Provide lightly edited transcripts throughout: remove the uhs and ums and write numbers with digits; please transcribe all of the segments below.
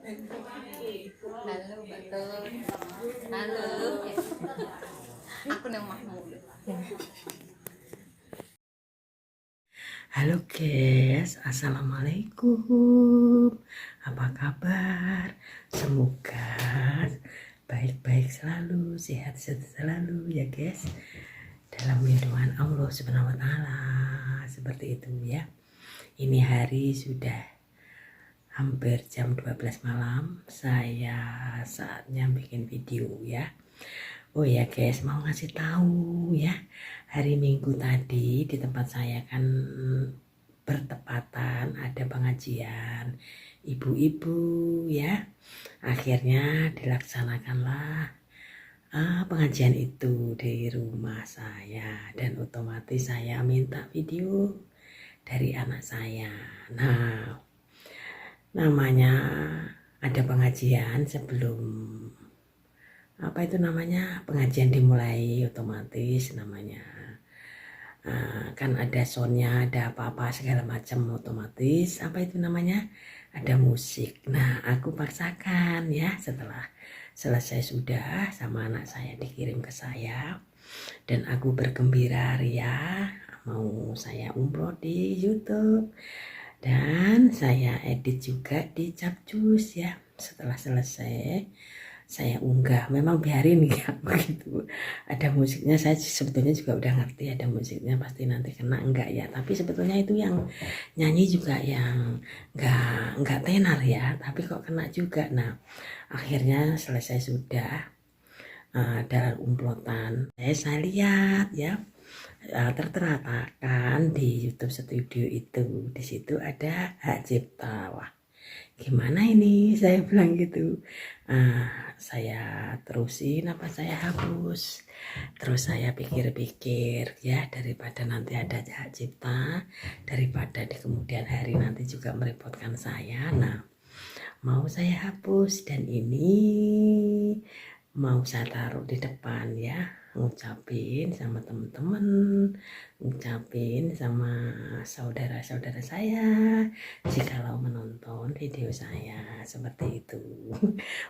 Halo, betul. Halo. Aku nang Mahmud. Halo guys, assalamualaikum. Apa kabar? Semoga baik-baik selalu, sehat-sehat selalu ya guys. Dalam lindungan Allah Subhanahu wa taala. Seperti itu ya. Ini hari sudah hampir jam 12 malam. Saya saatnya bikin video ya. Oh ya guys, mau ngasih tahu ya. Hari Minggu tadi di tempat saya kan bertepatan ada pengajian ibu-ibu ya. Akhirnya dilaksanakanlah pengajian itu di rumah saya dan otomatis saya minta video dari anak saya. Nah, namanya ada pengajian sebelum apa itu namanya pengajian dimulai otomatis namanya kan ada soundnya, ada apa-apa segala macam otomatis apa itu namanya ada musik. Nah aku paksakan ya setelah selesai sudah sama anak saya dikirim ke saya dan aku bergembira ria mau saya upload di YouTube dan saya edit juga di Capcus ya. Setelah selesai saya unggah, memang biarin ya begitu ada musiknya. Saya sebetulnya juga udah ngerti ada musiknya pasti nanti kena enggak ya, tapi sebetulnya itu yang nyanyi juga yang enggak tenar ya, tapi kok kena juga. Nah akhirnya selesai sudah dalam umplotan saya lihat ya tertera di YouTube Studio itu di situ ada hak cipta. Wah gimana ini saya bilang gitu. Saya terusin apa saya hapus, terus saya pikir-pikir ya daripada nanti ada hak cipta, daripada di kemudian hari nanti juga merepotkan saya. Nah mau saya hapus dan ini mau saya taruh di depan ya, ngucapin sama teman-teman, ngucapin sama saudara-saudara saya jikalau menonton video saya seperti itu.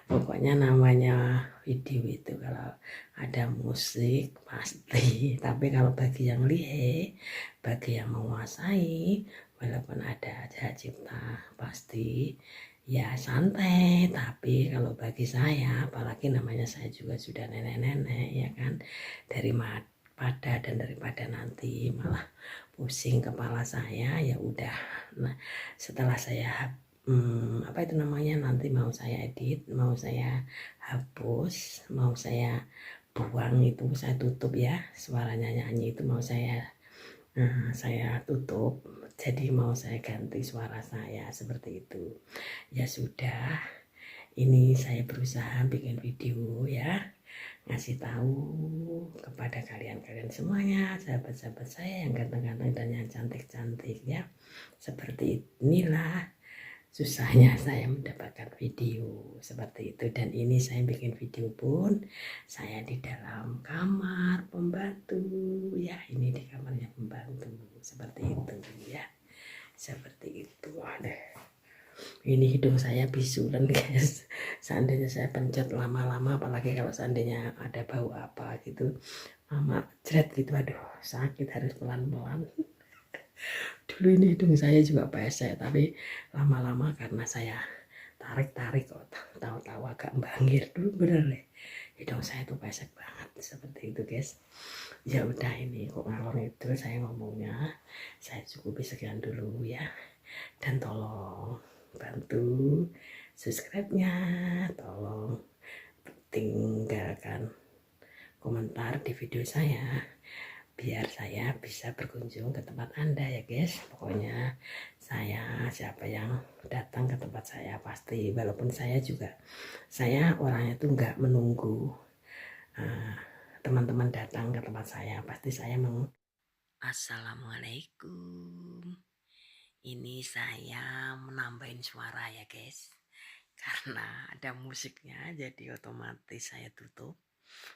Pokoknya namanya video itu kalau ada musik pasti, tapi kalau bagi yang lihe, bagi yang menguasai, walaupun ada hak cipta pasti ya santai. Tapi kalau bagi saya apalagi namanya saya juga sudah nenek-nenek ya kan, daripada nanti malah pusing kepala saya ya udah. Nah setelah saya apa itu namanya nanti mau saya edit, mau saya hapus, mau saya buang itu saya tutup ya, suaranya nyanyi itu mau saya tutup, jadi mau saya ganti suara saya seperti itu. Ya sudah, ini saya berusaha bikin video ya, ngasih tahu kepada kalian semuanya, sahabat-sahabat saya yang ganteng-ganteng dan yang cantik-cantik ya. Seperti inilah susahnya saya mendapatkan video seperti itu. Dan ini saya bikin video pun saya di dalam kamar pembantu ya, ini di kamarnya pembantu seperti itu ya, seperti itu. Ada ini hidung saya bisulan guys, seandainya saya pencet lama-lama apalagi kalau seandainya ada bau apa gitu mama jret gitu, aduh sakit, harus pelan-pelan. Dulu ini hidung saya juga pesek tapi lama-lama karena saya tarik-tarik kok tahu-tahu agak bangkit dulu, bener deh hidung saya tuh pesek banget seperti itu guys. Ya udah ini kok ngalor itu saya ngomongnya, saya cukupi sekian dulu ya, dan tolong bantu subscribe-nya, tolong tinggalkan komentar di video saya biar saya bisa berkunjung ke tempat Anda ya guys. Pokoknya siapa yang datang ke tempat saya pasti, walaupun saya orangnya tuh nggak menunggu teman-teman datang ke tempat saya, pasti saya mau. Assalamualaikum. Ini saya menambahin suara ya guys, karena ada musiknya jadi otomatis saya tutup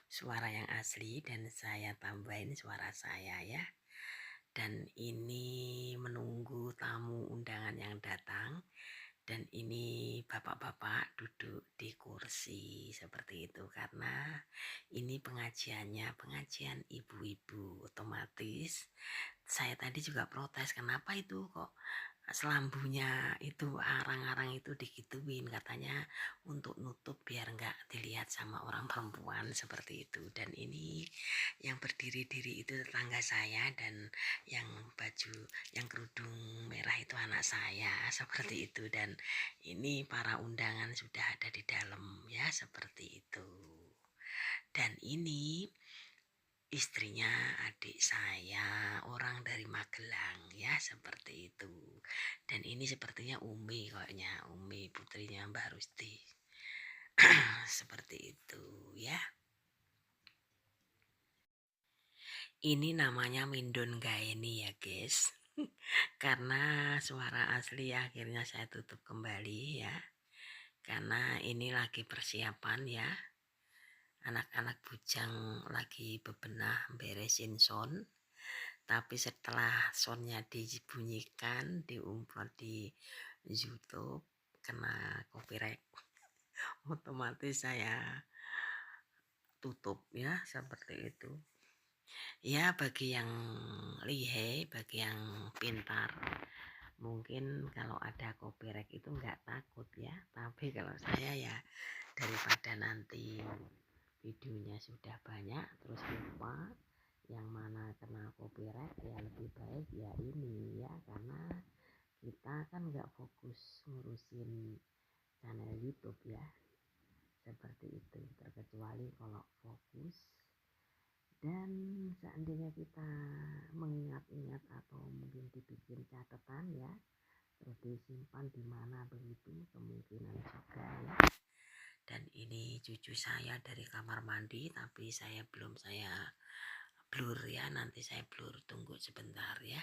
suara yang asli dan saya tambahin suara saya ya. Dan ini menunggu tamu undangan yang datang Dan ini bapak-bapak duduk di kursi seperti itu karena ini pengajiannya pengajian ibu-ibu. Otomatis saya tadi juga protes, kenapa itu kok selambunya itu arang-arang itu digituin, katanya untuk nutup biar nggak dilihat sama orang perempuan seperti itu. Dan ini yang berdiri-diri itu tetangga saya, dan yang baju yang kerudung merah itu anak saya seperti itu. Dan ini para undangan sudah ada di dalam ya, seperti itu. Dan ini istrinya adik saya, orang dari Magelang ya, seperti itu. Dan ini sepertinya Umi, kayaknya Umi putrinya Mbak Rusti. Seperti itu ya. Ini namanya Mindon Gaeni ya guys. Karena suara asli akhirnya saya tutup kembali ya. Karena ini lagi persiapan ya. Anak-anak bujang lagi bebenah beresin sound. Tapi setelah soundnya dibunyikan, diupload di YouTube, kena copyright, otomatis saya tutup ya, seperti itu. Ya bagi yang lihai, bagi yang pintar, mungkin kalau ada copyright itu nggak takut ya. Tapi kalau saya ya, daripada nanti videonya sudah banyak terus lupa yang mana kena copyright, ya lebih baik ya ini ya, karena kita kan nggak fokus ngurusin channel YouTube ya, seperti itu. Terkecuali kalau fokus dan seandainya kita mengingat-ingat atau mungkin dibikin catatan ya, terus disimpan di mana begitu, kemungkinan juga ya. Dan ini cucu saya dari kamar mandi, tapi saya belum blur ya, nanti saya blur, tunggu sebentar ya,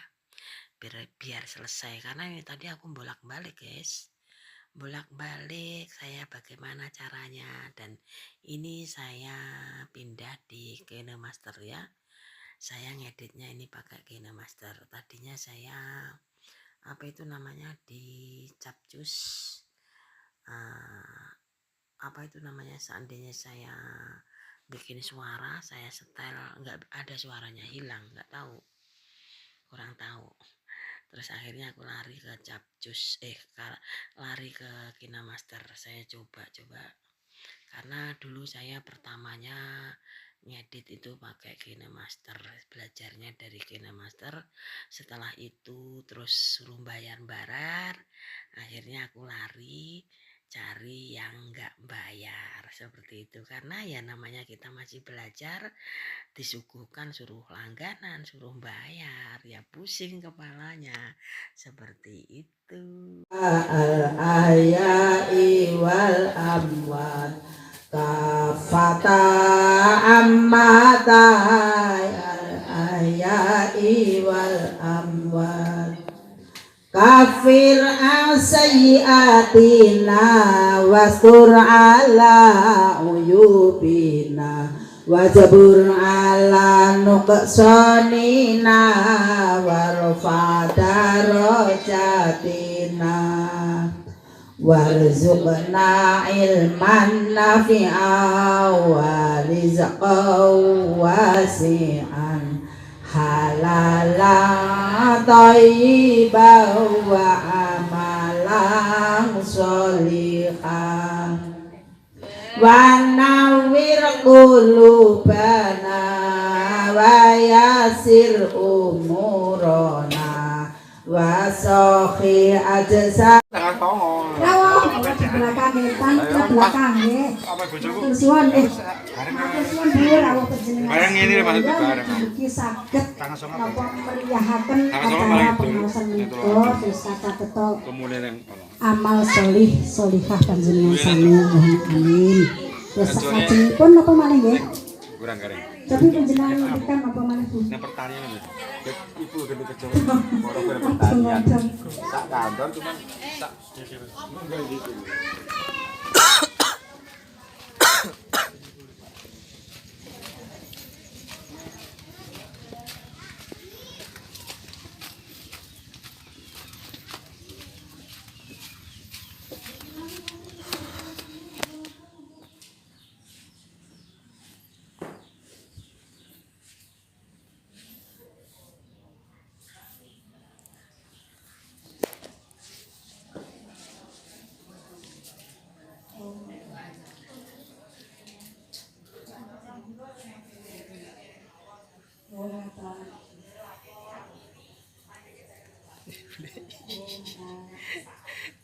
biar selesai. Karena ini tadi aku bolak-balik guys, bolak-balik saya bagaimana caranya. Dan ini saya pindah di KineMaster ya, saya ngeditnya ini pakai KineMaster. Tadinya saya apa itu namanya di Capcus, apa itu namanya, seandainya saya bikin suara, saya setel nggak ada suaranya, hilang, nggak tahu, kurang tahu. Terus akhirnya aku lari ke Capcus, lari ke KineMaster. Saya coba karena dulu saya pertamanya ngedit itu pakai KineMaster, belajarnya dari KineMaster. Setelah itu terus suruh bayar, akhirnya aku lari cari yang nggak bayar seperti itu. Karena ya namanya kita masih belajar, disuguhkan suruh langganan, suruh bayar, ya pusing kepalanya, seperti itu. Al-ayai wal amwat kafata ammata al-ayai wal amwat kafir asyiatina wastur ala uyubina wajabur ala nuqsanina warfa darajatina warzuqna ilman nafi'a wa rizqan wasi'an halalan thayyiban wa amalan sholihan wa nawwir qulubana wa yasir umurana wa sokhi ajsa belakang belakang belakang ya. Tersuan tersuan dulu rawuh panjenengan. Barang ini maksud barang. Mugi saged napa meriyahaken acara pengaosan menika terus kata amal sholihah panjenengan sami, amin. Terus sakajengipun napa malih nggih? Kurang garing. Tapi panjenengan ngendikan napa malih Bu? Yang pertanian itu. Ibu gede kecil. Orang pertanian. Sak kantor cuman sak enggak gitu.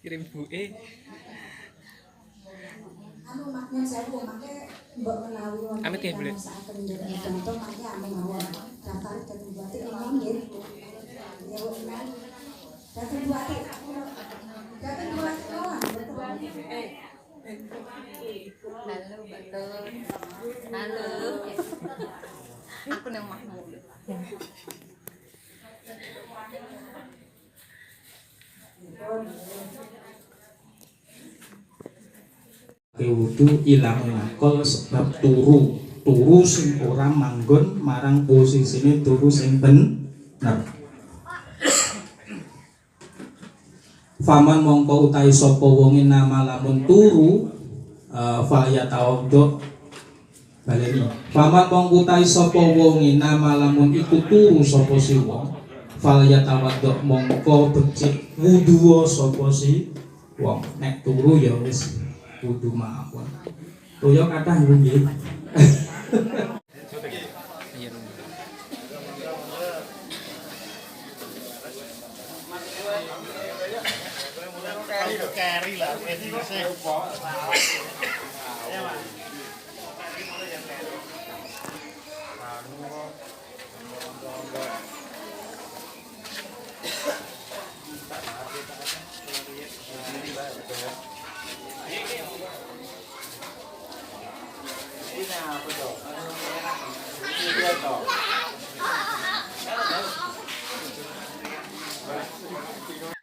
Kirim Bu E. Anu maknya saya mau pakai mbok menawi wonten Amit ya, Bu. saken nderek contoh maknya anu mawon daftar dadi buati ini nggih. Ya Bu menawi. Dadi buati. Dadi buati Halo betul. Halo. Aku yang Mahmud. Wudu ilang nakol sebab turu sing ora manggon marang posisine turu sing bener. Faman mongko utahe sapa wonge nama lamun turu fa ya tawaddo baleni. Faman mongko utahe sapa wonge nama lamun iku turu sapa si wong fal ya tawaddo mongko becik wudu sapa si wong. Nek turu ya wis wudu mawon. Toya kathah nggih. Kari lah,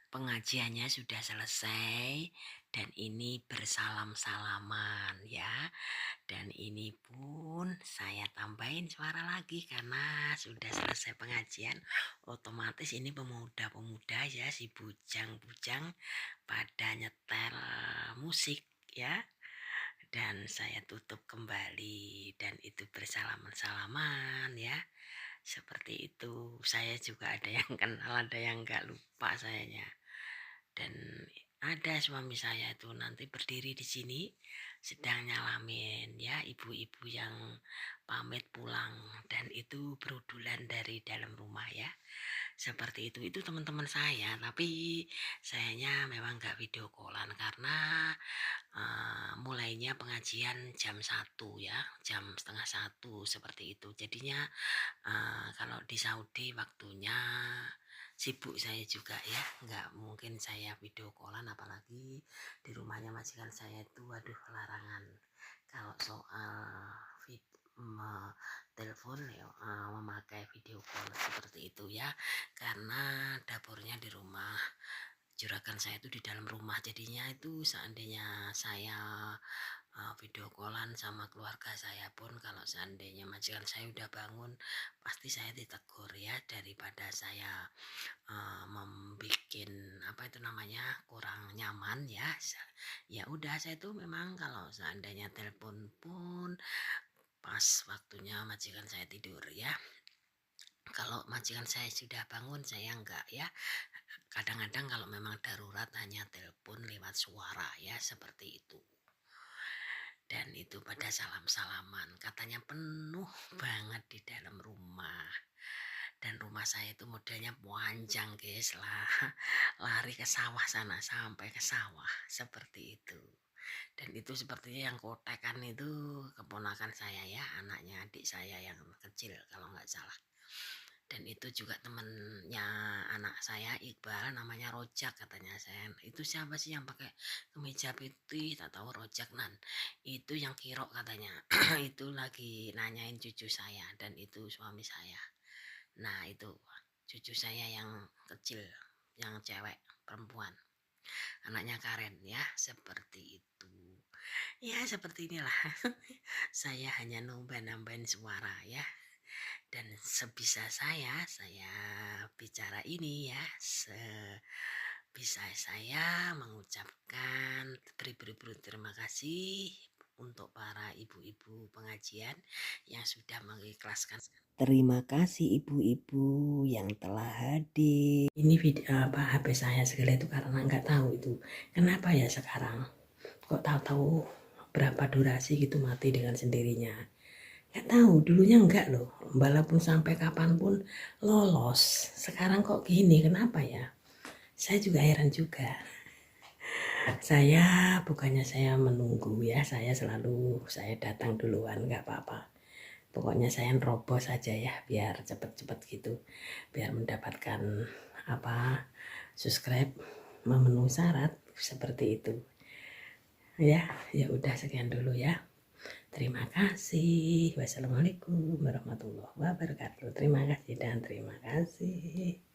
Pengajiannya sudah selesai dan ini bersalam-salaman ya. Dan ini pun saya tambahin suara lagi karena sudah selesai pengajian. Otomatis ini pemuda-pemuda ya, si bujang-bujang pada nyetel musik ya. Dan saya tutup kembali dan itu bersalaman-salaman ya. Seperti itu. Saya juga ada yang kenal, ada yang nggak lupa sayanya. Dan ada suami saya itu nanti berdiri di sini sedang nyalamin ya, ibu-ibu yang pamit pulang dan itu berudulan dari dalam rumah ya. Seperti itu teman-teman saya, tapi sayanya memang nggak video callan karena mulainya pengajian jam 1 ya, jam setengah 1 seperti itu. Jadinya kalau di Saudi waktunya sibuk saya juga ya, nggak mungkin saya video callan, apalagi di rumahnya majikan saya itu waduh larangan kalau soal telepon ya, memakai video call seperti itu ya, karena dapurnya di rumah, juragan saya itu di dalam rumah. Jadinya itu seandainya saya video callan sama keluarga saya pun, kalau seandainya majikan saya udah bangun pasti saya ditegur ya, daripada saya membuat apa itu namanya kurang nyaman ya. Ya udah, saya tuh memang kalau seandainya telepon pun pas waktunya majikan saya tidur ya. Kalau majikan saya sudah bangun saya enggak ya. Kadang-kadang kalau memang darurat hanya telepon lewat suara ya, seperti itu. Dan itu pada salam-salaman, katanya penuh banget di dalam rumah. Dan rumah saya itu modelnya panjang guys lah, lari ke sawah sana sampai ke sawah seperti itu. Dan itu sepertinya yang kotekan itu keponakan saya ya, anaknya adik saya yang kecil kalau nggak salah. Dan itu juga temennya anak saya Iqbal, namanya Rojak katanya. Saya, itu siapa sih yang pakai kemeja putih, tak tahu Rojak nan, itu yang Kirok katanya. Itu lagi nanyain cucu saya, dan itu suami saya. Nah itu cucu saya yang kecil, yang cewek perempuan, anaknya Karen ya, seperti itu ya. Seperti inilah saya hanya nambahin suara ya. Dan sebisa saya bicara ini ya, sebisa saya mengucapkan beribu-ribu terima kasih untuk para ibu-ibu pengajian yang sudah mengikhlaskan. Terima kasih ibu-ibu yang telah hadir. Ini video HP saya segala itu karena nggak tahu itu kenapa ya sekarang kok tahu-tahu berapa durasi gitu mati dengan sendirinya. Nggak tahu, dulunya enggak loh, walaupun sampai kapanpun lolos. Sekarang kok gini, kenapa ya? Saya juga heran juga. Saya bukannya saya menunggu ya, saya datang duluan, nggak apa-apa. Pokoknya saya nerobos saja ya, biar cepet-cepet gitu, biar mendapatkan subscribe memenuhi syarat seperti itu. Ya udah sekian dulu ya. Terima kasih. Wassalamualaikum warahmatullahi wabarakatuh. Terima kasih dan terima kasih.